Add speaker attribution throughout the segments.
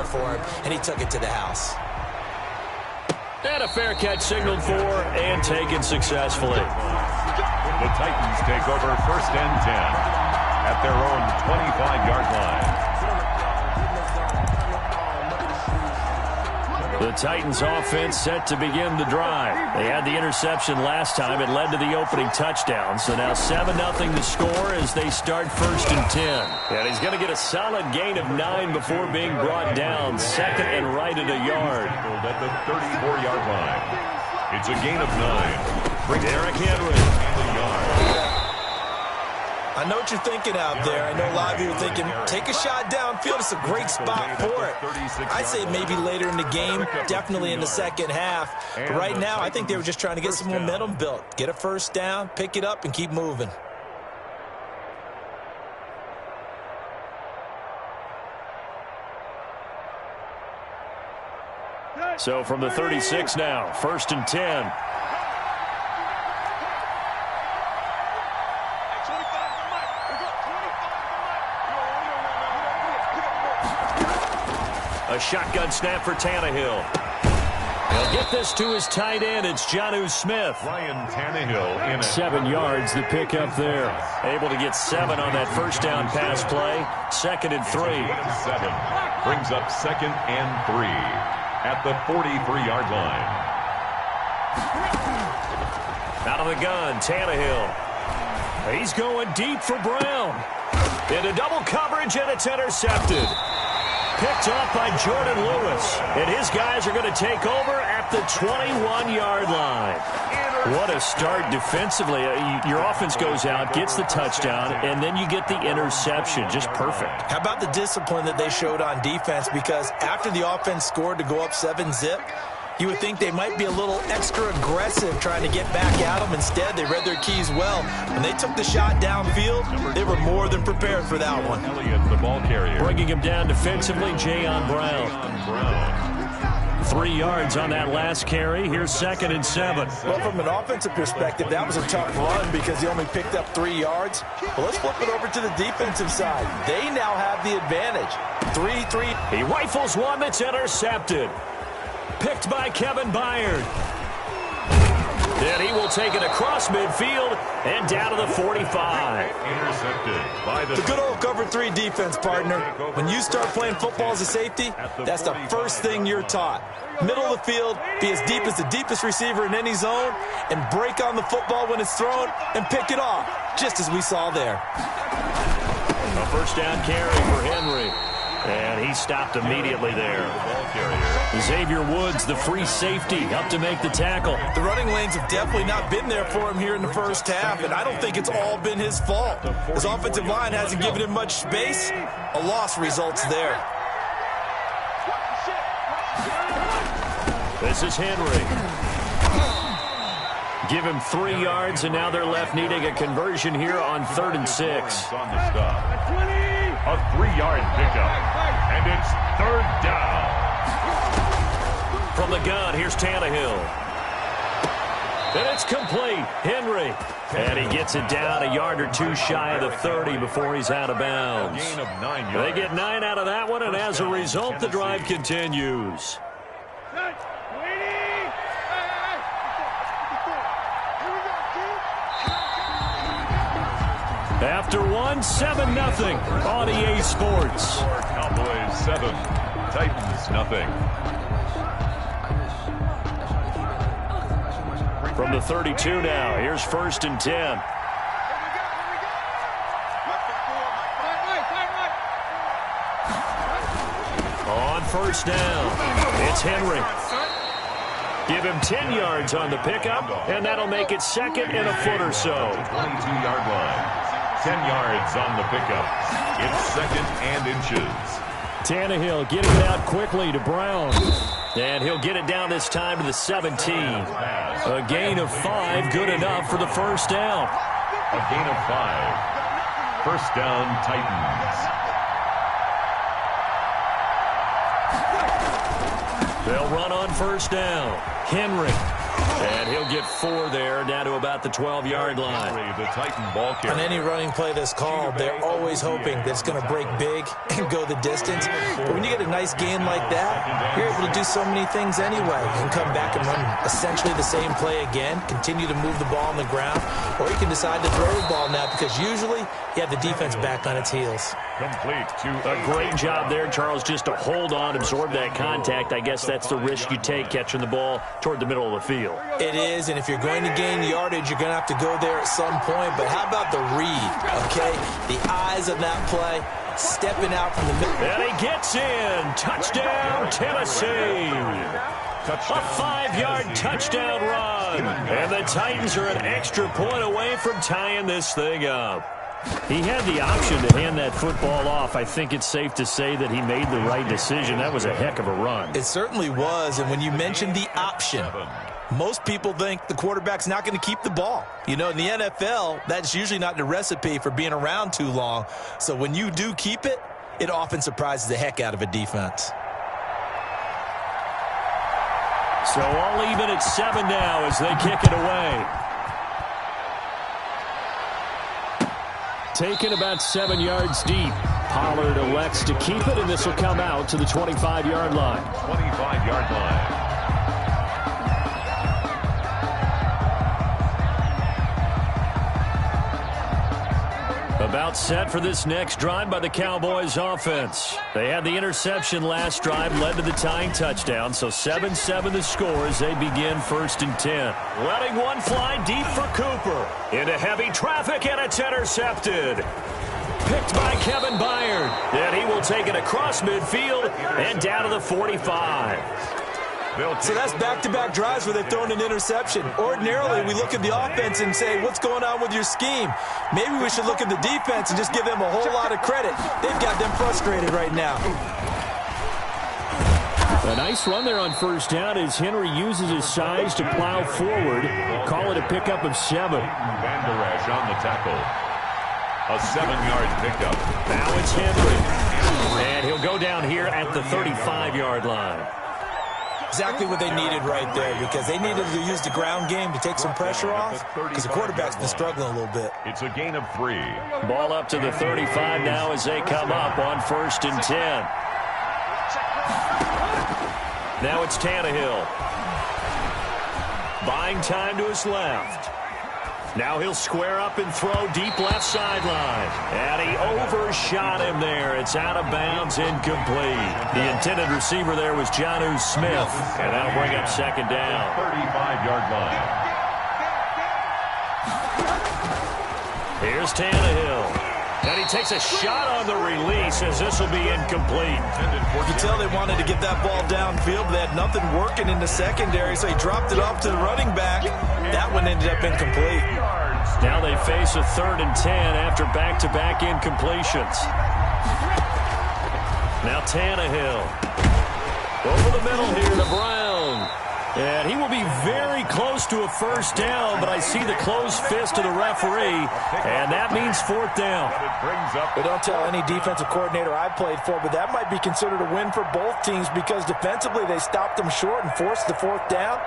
Speaker 1: for him, and he took it to the house.
Speaker 2: And a fair catch signaled for and taken successfully.
Speaker 3: The Titans take over 1st and 10 at their own 25-yard line.
Speaker 2: The Titans offense set to begin the drive. They had the interception last time. It led to the opening touchdown. So now 7-0 the score as they start 1st and 10. And he's going to get a solid gain of 9 before being brought down. 2nd and right at a yard.
Speaker 3: At the 34-yard line. It's a gain of 9.
Speaker 2: Derrick Henry.
Speaker 1: I know what you're thinking out there. I know a lot of you are thinking, take a shot downfield. It's a great spot for it. I'd say maybe later in the game, definitely in the second half. But right now, I think they were just trying to get some momentum built. Get a first down, pick it up, and keep moving.
Speaker 2: So from the 36 now, 1st and 10. A shotgun snap for Tannehill. He'll get this to his tight end. It's Jonnu Smith.
Speaker 3: Ryan Tannehill in
Speaker 2: 7 yards, the pickup there. Able to get 7 on that first down pass play. 2nd and 3.
Speaker 3: 7 brings up 2nd and 3 at the 43-yard line.
Speaker 2: Out of the gun, Tannehill. He's going deep for Brown. Into double coverage, and it's intercepted. Picked off by Jordan Lewis. And his guys are going to take over at the 21-yard line. What a start defensively. Your offense goes out, gets the touchdown, and then you get the interception. Just perfect.
Speaker 1: How about the discipline that they showed on defense? Because after the offense scored to go up 7-zip, you would think they might be a little extra aggressive trying to get back at them. Instead, they read their keys well. When they took the shot downfield, they were more than prepared for that one.
Speaker 3: Elliott, the ball carrier.
Speaker 2: Bringing him down defensively, Jayon Brown. 3 yards on that last carry. Here's 2nd and 7.
Speaker 1: Well, from an offensive perspective, that was a tough run because he only picked up 3 yards. Well, let's flip it over to the defensive side. They now have the advantage. 3-3.
Speaker 2: He rifles one that's intercepted. Picked by Kevin Byard. Then he will take it across midfield and down to the 45.
Speaker 3: Intercepted by the
Speaker 1: good old cover 3 defense, partner. When you start playing football as a safety, that's the first thing you're taught. Middle of the field, be as deep as the deepest receiver in any zone, and break on the football when it's thrown and pick it off, just as we saw there.
Speaker 2: A first down carry for Henry. And he stopped immediately there. Xavier Woods, the free safety, up to make the tackle.
Speaker 1: The running lanes have definitely not been there for him here in the first half, and I don't think it's all been his fault. His offensive line hasn't given him much space. A loss results there.
Speaker 2: This is Henry. Give him 3 yards, and now they're left needing a conversion here on 3rd and 6.
Speaker 3: On the stop. A 3-yard pickup, and it's 3rd down.
Speaker 2: From the gun, here's Tannehill. And it's complete. Henry. And he gets it down a yard or 2 shy of the 30 before he's out of bounds.
Speaker 3: A gain of 9 yards.
Speaker 2: They get 9 out of that one, and as a result, the drive continues. After one, 7-0 on EA Sports.
Speaker 3: Cowboys 7, Titans nothing.
Speaker 2: From the 32 now, here's 1st and 10. On 1st down, it's Henry. Give him 10 yards on the pickup, and that'll make it 2nd and a foot or so.
Speaker 3: 22-yard line. 10 yards on the pickup. It's 2nd and inches.
Speaker 2: Tannehill getting it out quickly to Brown. And he'll get it down this time to the 17. A gain of 5, good enough for the first down.
Speaker 3: A gain of 5. First down, Titans.
Speaker 2: They'll run on 1st down. Henry And he'll get 4 there, down to about the 12-yard line.
Speaker 3: The Titan ball carrier.
Speaker 1: On any running play that's called, they're always hoping that it's going to break big and go the distance. But when you get a nice game like that, you're able to do so many things anyway. You can come back and run essentially the same play again, continue to move the ball on the ground, or you can decide to throw the ball now because usually you have the defense back on its heels.
Speaker 3: Complete to
Speaker 2: A great job there, Charles, just to hold on, absorb that contact. I guess that's the risk you take catching the ball toward the middle of the field.
Speaker 1: It is, and if you're going to gain yardage, you're going to have to go there at some point. But how about the read, okay? The eyes of that play, stepping out from the middle.
Speaker 2: And he gets in. Touchdown, Tennessee. A 5-yard touchdown run. And the Titans are an extra point away from tying this thing up. He had the option to hand that football off. I think it's safe to say that he made the right decision. That was a heck of a run.
Speaker 1: It certainly was, and when you mentioned the option, most people think the quarterback's not going to keep the ball. You know, in the NFL, that's usually not the recipe for being around too long. So when you do keep it, it often surprises the heck out of a defense.
Speaker 2: So all even at 7 now as they kick it away. Taken about 7 yards deep. Pollard elects to keep it, and this will come out to the 25-yard line.
Speaker 3: 25-yard line.
Speaker 2: About set for this next drive by the Cowboys offense. They had the interception last drive, led to the tying touchdown, so 7-7 the score as they begin 1st and 10. Letting one fly deep for Cooper. Into heavy traffic, and it's intercepted. Picked by Kevin Byard. And he will take it across midfield and down to the 45.
Speaker 1: So that's back-to-back drives where they've thrown an interception. Ordinarily, we look at the offense and say, what's going on with your scheme? Maybe we should look at the defense and just give them a whole lot of credit. They've got them frustrated right now.
Speaker 2: A nice run there on 1st down as Henry uses his size to plow forward. Call it a pickup of 7.
Speaker 3: Van Der Esch on the tackle. A 7-yard pickup.
Speaker 2: Now it's Henry. And he'll go down here at the 35-yard line.
Speaker 1: Exactly what they needed right there, because they needed to use the ground game to take some pressure off, because the quarterback's been struggling a little bit.
Speaker 3: It's a gain of 3.
Speaker 2: Ball up to the 35 now as they come up on 1st and 10. Now it's Tannehill. Buying time to his left. Now he'll square up and throw deep left sideline. And he overshot him there. It's out of bounds, incomplete. The intended receiver there was Jonnu Smith. And that'll bring up 2nd down.
Speaker 3: 35-yard line.
Speaker 2: Here's Tannehill. And he takes a shot on the release as this will be incomplete.
Speaker 1: You can tell they wanted to get that ball downfield, but they had nothing working in the secondary, so he dropped it off to the running back. That one ended up incomplete.
Speaker 2: Now they face a 3rd and 10 after back-to-back incompletions. Now Tannehill. Over the middle here to Brown. And he will be very close to a 1st down, but I see the closed fist of the referee, and that means 4th down.
Speaker 1: But don't tell any defensive coordinator I played for, but that might be considered a win for both teams because defensively they stopped them short and forced the 4th down.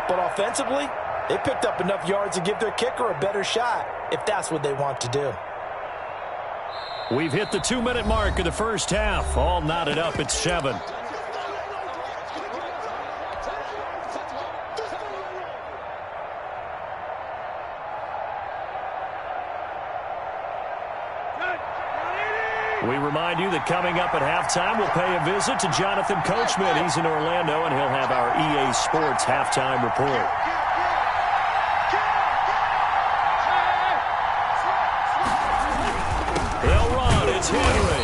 Speaker 1: But offensively, they picked up enough yards to give their kicker a better shot if that's what they want to do.
Speaker 2: We've hit the 2-minute mark of the 1st half. All knotted up at 7. We remind you that coming up at halftime, we'll pay a visit to Jonathan Coachman. He's in Orlando, and he'll have our EA Sports halftime report. They'll run. It's Henry.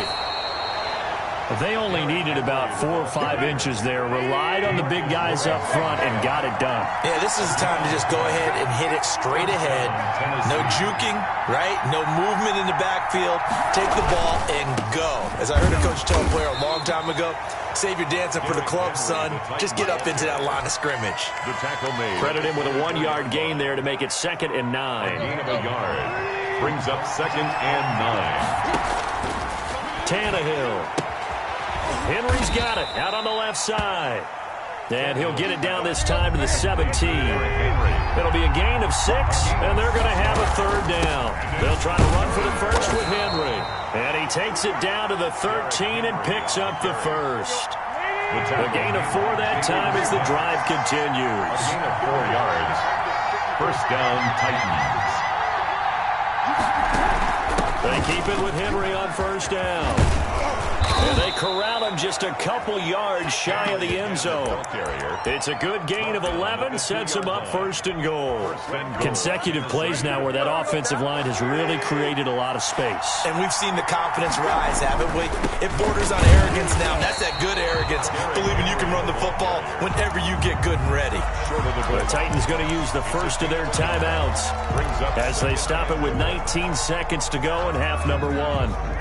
Speaker 2: They only needed about 4 or 5 inches there. Relied on the big guys up front and got it done.
Speaker 1: Yeah, this is the time to just go ahead and hit it straight ahead. No juking, right? No movement in the backfield. Take the ball and go. As I heard a coach tell a player a long time ago, save your dancing for the club, son. Just get up into that line of scrimmage.
Speaker 3: The tackle made.
Speaker 2: Credit him with a 1-yard gain there to make it 2nd and 9.
Speaker 3: A gain of a yard. Brings up 2nd and 9.
Speaker 2: Tannehill. Henry's got it out on the left side. And he'll get it down this time to the 17. It'll be a gain of 6, and they're going to have a third down. They'll try to run for the first with Henry. And he takes it down to the 13 and picks up the first. The gain of 4 that time as the drive continues.
Speaker 3: A gain of 4 yards. First down, Titans.
Speaker 2: They keep it with Henry on first down. And they corral him just a couple yards shy of the end zone. It's a good gain of 11, sets him up first and goal. Consecutive plays now where that offensive line has really created a lot of space.
Speaker 1: And we've seen the confidence rise, haven't we? It borders on arrogance now, and that's that good arrogance, believing you can run the football whenever you get good and ready.
Speaker 2: The Titans going to use the first of their timeouts as they stop it with 19 seconds to go in half number 1.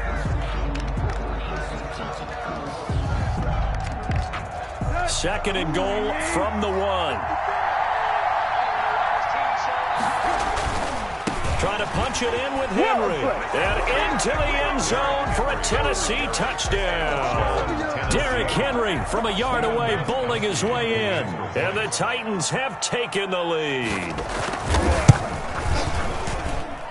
Speaker 2: Second and goal from the 1. Trying to punch it in with Henry. And into the end zone for a Tennessee touchdown. Derrick Henry from a yard away bowling his way in. And the Titans have taken the lead.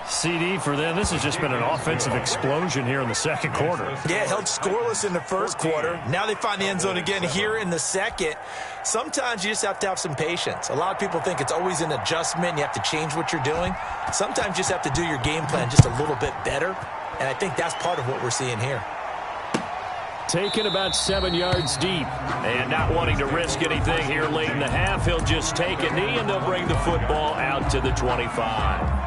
Speaker 2: CD for them. This has just been an offensive explosion here in the second quarter.
Speaker 1: Yeah, held scoreless in the first quarter. Now they find the end zone again here in the second. Sometimes you just have to have some patience. A lot of people think it's always an adjustment. You have to change what you're doing. Sometimes you just have to do your game plan just a little bit better. And I think that's part of what we're seeing here.
Speaker 2: Taken about 7 yards deep. And not wanting to risk anything here late in the half, he'll just take a knee and they'll bring the football out to the 25.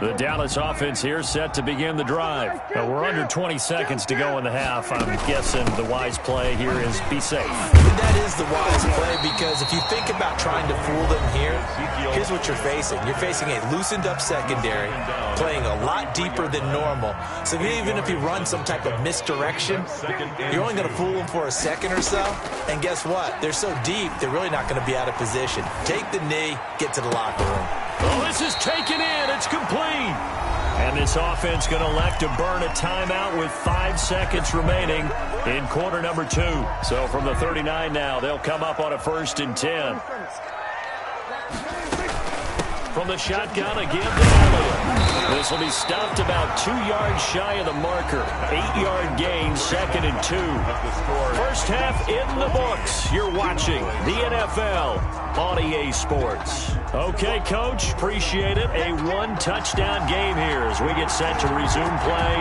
Speaker 2: The Dallas offense here set to begin the drive. We're under 20 seconds to go in the half. I'm guessing the wise play here is be safe.
Speaker 1: That is the wise play because if you think about trying to fool them here, here's what you're facing. You're facing a loosened up secondary, playing a lot deeper than normal. So even if you run some type of misdirection, you're only going to fool them for a second or so. And guess what? They're so deep, they're really not going to be out of position. Take the knee, get to the locker room.
Speaker 2: Oh, this is taken in. It's complete. And this offense going to elect to burn a timeout with 5 seconds remaining in quarter number 2. So from the 39 now, they'll come up on a 1st and 10. From the shotgun again to Elliott. This will be stopped about 2 yards shy of the marker. 8-yard gain, 2nd and 2. First half in the books. You're watching the NFL on EA Sports. Okay, Coach, appreciate it. A 1-touchdown game here as we get set to resume play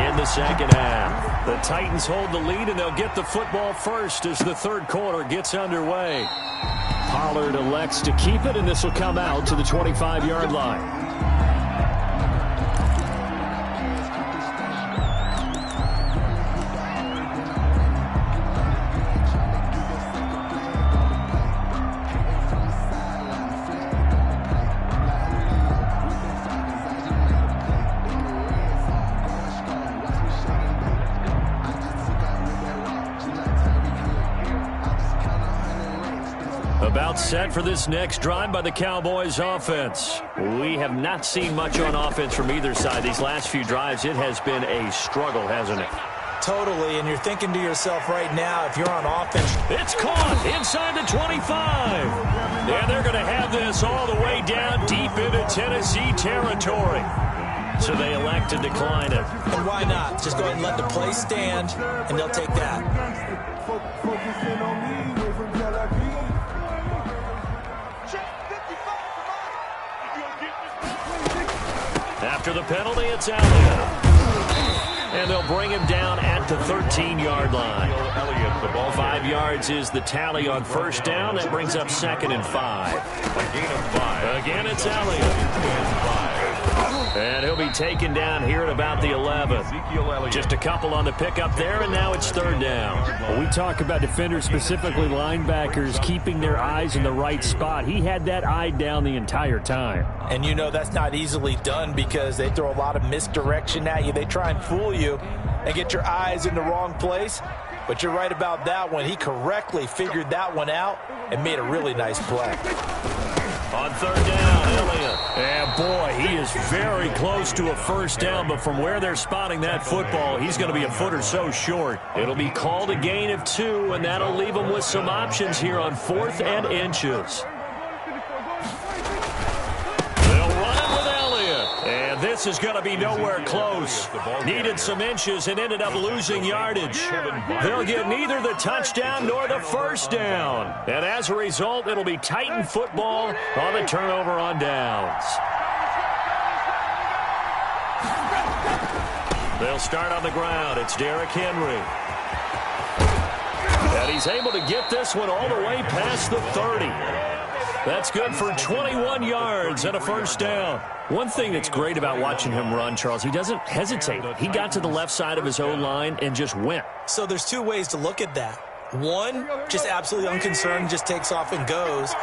Speaker 2: in the second half. The Titans hold the lead, and they'll get the football first as the third quarter gets underway. Pollard elects to keep it, and this will come out to the 25-yard line. About set for this next drive by the Cowboys offense. We have not seen much on offense from either side. These last few drives, it has been a struggle, hasn't it?
Speaker 1: Totally, and you're thinking to yourself right now, if you're on offense.
Speaker 2: It's caught inside the 25. And they're going to have this all the way down deep into Tennessee territory. So they elect to decline it.
Speaker 1: And why not? Just go ahead and let the play stand, and they'll take that.
Speaker 2: After the penalty, it's Elliott. And they'll bring him down at the 13-yard line. 5 yards is the tally on first down. That brings up 2nd and 5.
Speaker 3: A gain of 5.
Speaker 2: Again, it's Elliott. And he'll be taken down here at about the 11. Just a couple on the pickup there, and now it's 3rd down.
Speaker 4: Well, we talk about defenders, specifically linebackers, keeping their eyes in the right spot. He had that eye down the entire time.
Speaker 1: And you know that's not easily done because they throw a lot of misdirection at you. They try and fool you and get your eyes in the wrong place. But you're right about that one. He correctly figured that one out and made a really nice play.
Speaker 2: On third down, Elliott. And boy, he is very close to a first down, but from where they're spotting that football, he's going to be a foot or so short. It'll be called a gain of 2, and that'll leave him with some options here on 4th and inches. This is going to be nowhere close. Needed some inches and ended up losing yardage. They'll get neither the touchdown nor the first down. And as a result, it'll be Titan football on the turnover on downs. They'll start on the ground. It's Derrick Henry. And he's able to get this one all the way past the 30. That's good for 21 yards and a first down. One thing that's great about watching him run, Charles, he doesn't hesitate. He got to the left side of his O-line and just went.
Speaker 1: So there's 2 ways to look at that. One, just absolutely unconcerned, just takes off and goes.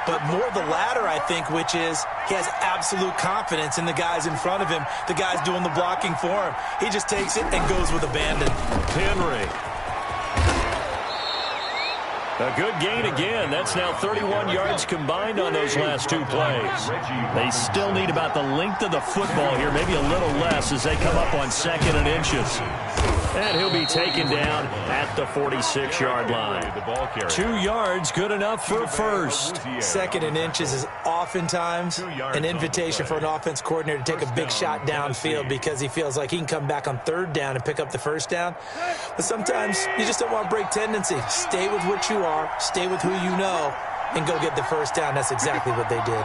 Speaker 1: But more the latter, I think, which is he has absolute confidence in the guys in front of him, the guys doing the blocking for him. He just takes it and goes with abandon.
Speaker 2: Henry. A good gain again. That's now 31 yards combined on those last 2 plays. They still need about the length of the football here, maybe a little less as they come up on 2nd and inches. And he'll be taken down at the 46-yard line. 2 yards, good enough for a first.
Speaker 1: 2nd and inches is oftentimes an invitation for an offense coordinator to take a big shot downfield because he feels like he can come back on 3rd down and pick up the first down. But sometimes you just don't want to break tendency. Stay with what you are, stay with who you know, and go get the first down. That's exactly what they did.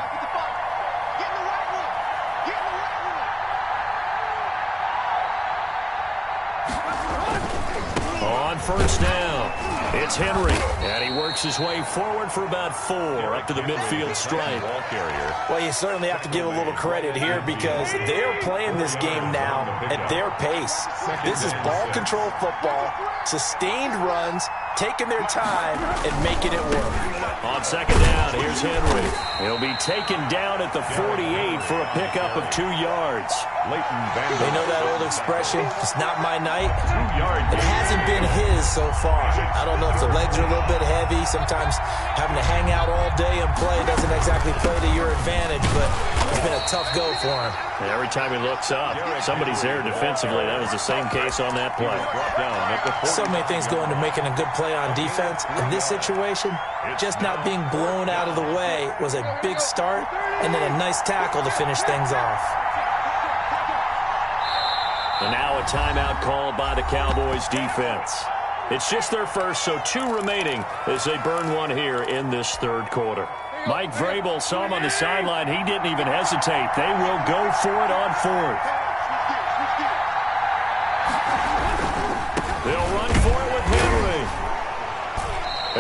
Speaker 2: On first down, it's Henry, and he works his way forward for about 4 up to the midfield stripe.
Speaker 1: Well, you certainly have to give a little credit here because they're playing this game now at their pace. This is ball control football, sustained runs, taking their time and making it work.
Speaker 2: On 2nd down, here's Henry. He'll be taken down at the 48 for a pickup of 2 yards.
Speaker 1: They know that old expression, it's not my night. It hasn't been his so far. I don't know if the legs are a little bit heavy. Sometimes having to hang out all day and play doesn't exactly play to your advantage, but it's been a tough go for him.
Speaker 2: And every time he looks up, somebody's there defensively. That was the same case on that play.
Speaker 1: So many things go into making a good play on defense. In this situation, just not being blown out of the way was a big start, and then a nice tackle to finish things off.
Speaker 2: And now a timeout called by the Cowboys defense. It's just their first, so 2 remaining as they burn one here in this 3rd quarter. Mike Vrabel saw him on the sideline. He didn't even hesitate. They will go for it on 4th. They'll run for it with Henry.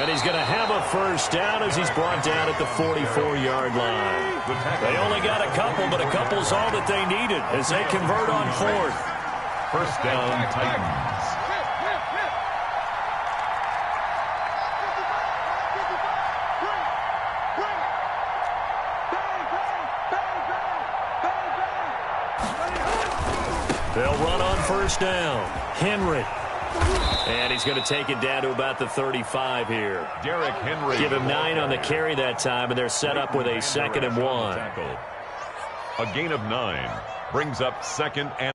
Speaker 2: And he's going to have a first down as he's brought down at the 44-yard line. They only got a couple, but a couple's all that they needed as they convert on 4th.
Speaker 3: First down, Titans.
Speaker 2: They'll run on first down. Henry. And he's going to take it down to about the 35 here.
Speaker 3: Derrick Henry.
Speaker 2: Give him 9 on the carry that time, and they're set up with a 2nd and 1.
Speaker 3: A gain of 9 brings up 2nd and